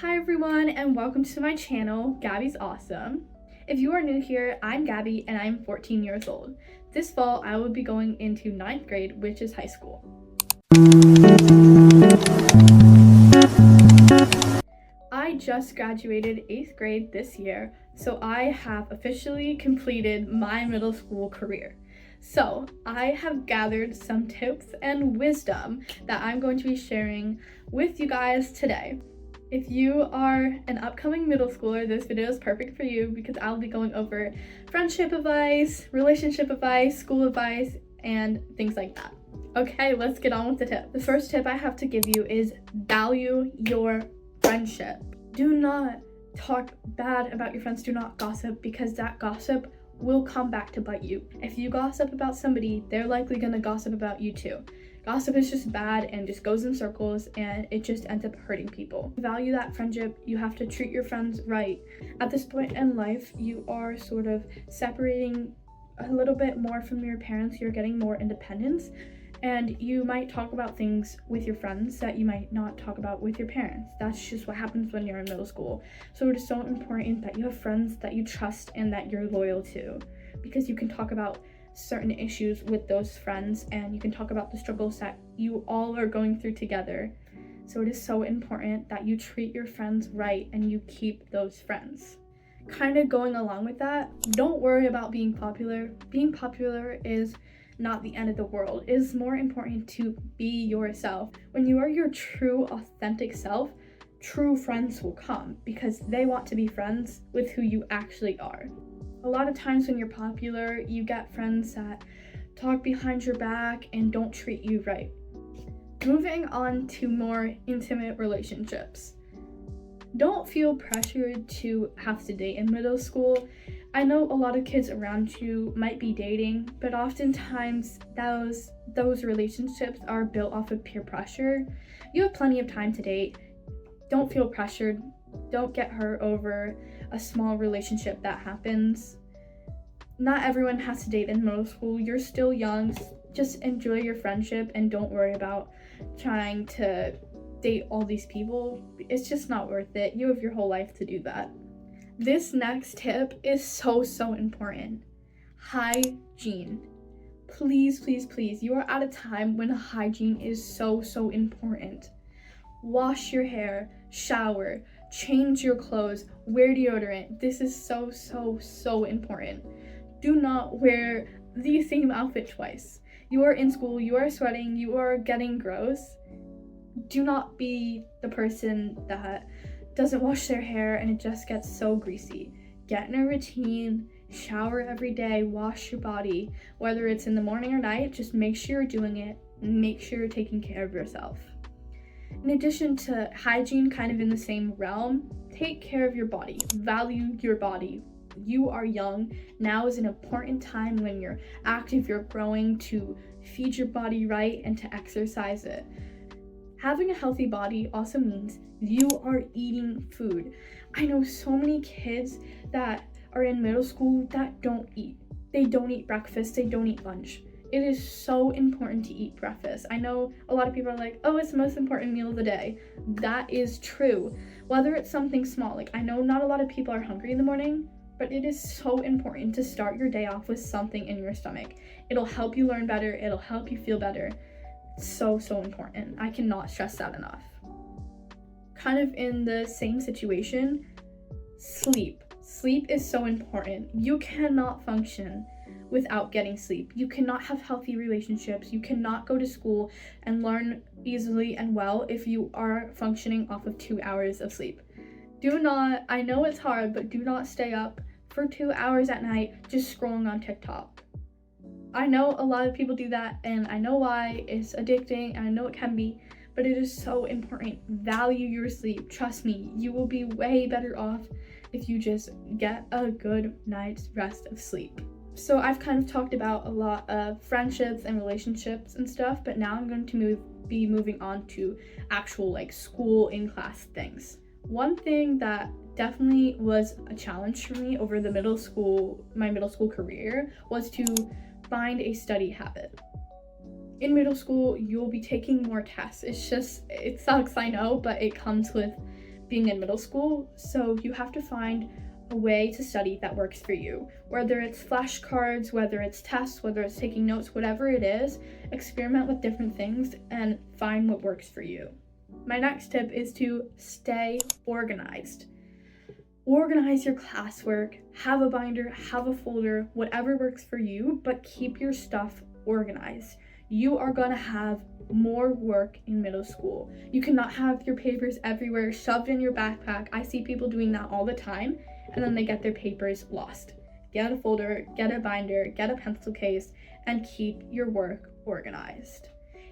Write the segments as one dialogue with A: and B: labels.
A: Hi everyone and welcome to my channel, Gabbie's Awesome. If you are new here, I'm Gabbie and I'm 14 years old. This fall I will be going into 9th grade, which is high school. I just graduated 8th grade this year, so I have officially completed my middle school career. So I have gathered some tips and wisdom that I'm going to be sharing with you guys today. If you are an upcoming middle schooler, this video is perfect for you because I'll be going over friendship advice, relationship advice, school advice, and things like that. Okay, let's get on with the tip. The first tip I have to give you is value your friendship. Do not talk bad about your friends. Do not gossip, because that gossip will come back to bite you. If you gossip about somebody, they're likely gonna gossip about you too. Gossip is just bad and just goes in circles, and it just ends up hurting people. Value that friendship. You have to treat your friends right. At this point in life, you are sort of separating a little bit more from your parents. You're getting more independence, and you might talk about things with your friends that you might not talk about with your parents. That's just what happens when you're in middle school. So it is so important that you have friends that you trust and that you're loyal to, because you can talk about certain issues with those friends and you can talk about the struggles that you all are going through together. So it is so important that you treat your friends right and you keep those friends. Kind of going along with that, don't worry about being popular. Being popular is not the end of the world. It is more important to be yourself. When you are your true, authentic self, true friends will come because they want to be friends with who you actually are. A lot of times when you're popular, you get friends that talk behind your back and don't treat you right. Moving on to more intimate relationships. Don't feel pressured to have to date in middle school. I know a lot of kids around you might be dating, but oftentimes those relationships are built off of peer pressure. You have plenty of time to date. Don't feel pressured. Don't get hurt over a small relationship that happens. Not everyone has to date in middle school. You're still young. Just enjoy your friendship and don't worry about trying to date all these people. It's just not worth it. You have your whole life to do that. This next tip is so important. Hygiene. Please, please, please. You are at a time when hygiene is so important. Wash your hair, shower, change your clothes, wear deodorant. This is so important. Do not wear the same outfit twice. You are in school, you are sweating, you are getting gross. Do not be the person that doesn't wash their hair and it just gets so greasy. Get in a routine, shower every day, wash your body. Whether it's in the morning or night, just make sure you're doing it. Make sure you're taking care of yourself. In addition to hygiene, kind of in the same realm, take care of your body. Value your body. You are young. Now is an important time when you're active, you're growing, to feed your body right and to exercise it. Having a healthy body also means you are eating food. I know so many kids that are in middle school that don't eat. They don't eat breakfast, they don't eat lunch. It is so important to eat breakfast. I know a lot of people are like, oh, it's the most important meal of the day. That is true. Whether it's something small, like I know not a lot of people are hungry in the morning, but it is so important to start your day off with something in your stomach. It'll help you learn better. It'll help you feel better. So important. I cannot stress that enough. Kind of in the same situation, sleep. Sleep is so important. You cannot function without getting sleep. You cannot have healthy relationships. You cannot go to school and learn easily and well if you are functioning off of 2 hours of sleep. Do not, I know it's hard, but do not stay up for 2 hours at night just scrolling on TikTok. I know a lot of people do that and I know why. It's addicting and I know it can be, but it is so important. Value your sleep. Trust me, you will be way better off if you just get a good night's rest of sleep. So I've kind of talked about a lot of friendships and relationships and stuff, but now I'm going to be moving on to actual like school in class things. One thing that definitely was a challenge for me over my middle school career was to find a study habit. In middle school, you'll be taking more tests. It sucks, I know, but it comes with being in middle school, so you have to find a way to study that works for you. Whether it's flashcards, whether it's tests, whether it's taking notes, whatever it is, experiment with different things and find what works for you. My next tip is to stay organized. Organize your classwork, have a binder, have a folder, whatever works for you, but keep your stuff organized. You are gonna have more work in middle school. You cannot have your papers everywhere shoved in your backpack. I see people doing that all the time, and then they get their papers lost. Get a folder, get a binder, get a pencil case, and keep your work organized.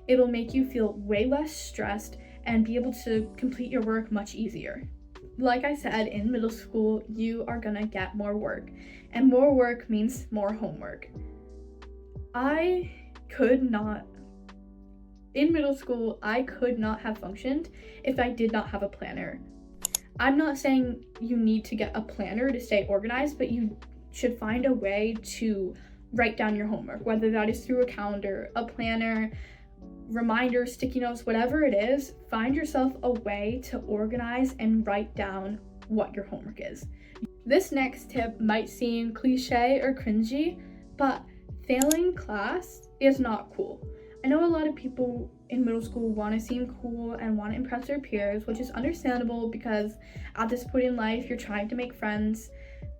A: It'll make you feel way less stressed and be able to complete your work much easier. Like I said, in middle school, you are gonna get more work, and more work means more homework. In middle school, I could not have functioned if I did not have a planner. I'm not saying you need to get a planner to stay organized, but you should find a way to write down your homework, whether that is through a calendar, a planner, reminders, sticky notes, whatever it is. Find yourself a way to organize and write down what your homework is. This next tip might seem cliche or cringy, but failing class is not cool. I know a lot of people in middle school want to seem cool and want to impress their peers, which is understandable because at this point in life, you're trying to make friends,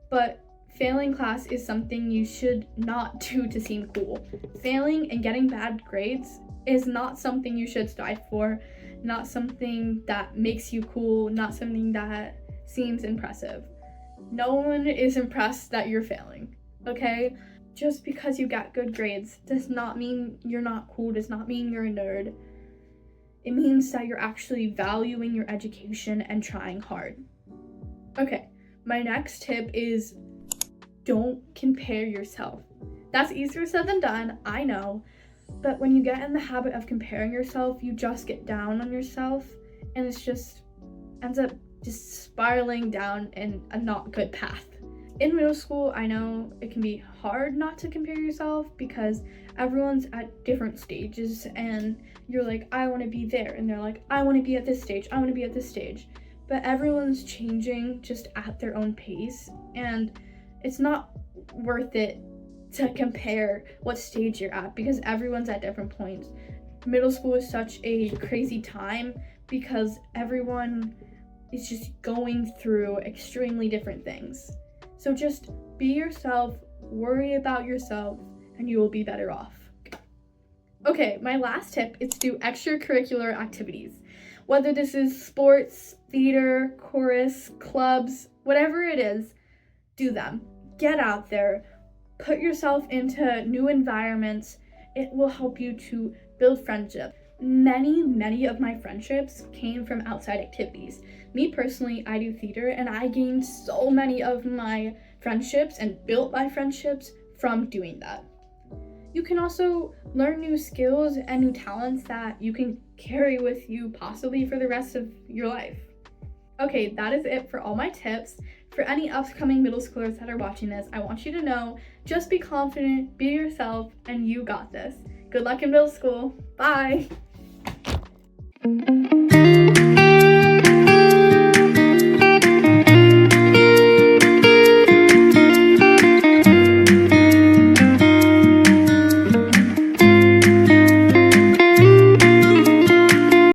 A: but failing class is something you should not do to seem cool. Failing and getting bad grades is not something you should strive for, not something that makes you cool, not something that seems impressive. No one is impressed that you're failing, okay? Just because you got good grades does not mean you're not cool, does not mean you're a nerd. It means that you're actually valuing your education and trying hard. Okay, my next tip is don't compare yourself. That's easier said than done, I know, but when you get in the habit of comparing yourself, you just get down on yourself, and it's just ends up just spiraling down in a not good path. In middle school, I know it can be hard not to compare yourself because everyone's at different stages, and you're like, I want to be there, and they're like, I want to be at this stage, I want to be at this stage. But everyone's changing just at their own pace, and it's not worth it to compare what stage you're at because everyone's at different points. Middle school is such a crazy time because everyone is just going through extremely different things. So just be yourself, worry about yourself, and you will be better off. Okay, my last tip is to do extracurricular activities. Whether this is sports, theater, chorus, clubs, whatever it is, do them. Get out there, put yourself into new environments. It will help you to build friendships. Many of my friendships came from outside activities. Me personally, I do theater, and I gained so many of my friendships and built my friendships from doing that. You can also learn new skills and new talents that you can carry with you possibly for the rest of your life. Okay, that is it for all my tips. For any upcoming middle schoolers that are watching this, I want you to know, just be confident, be yourself, and you got this. Good luck in middle school. Bye!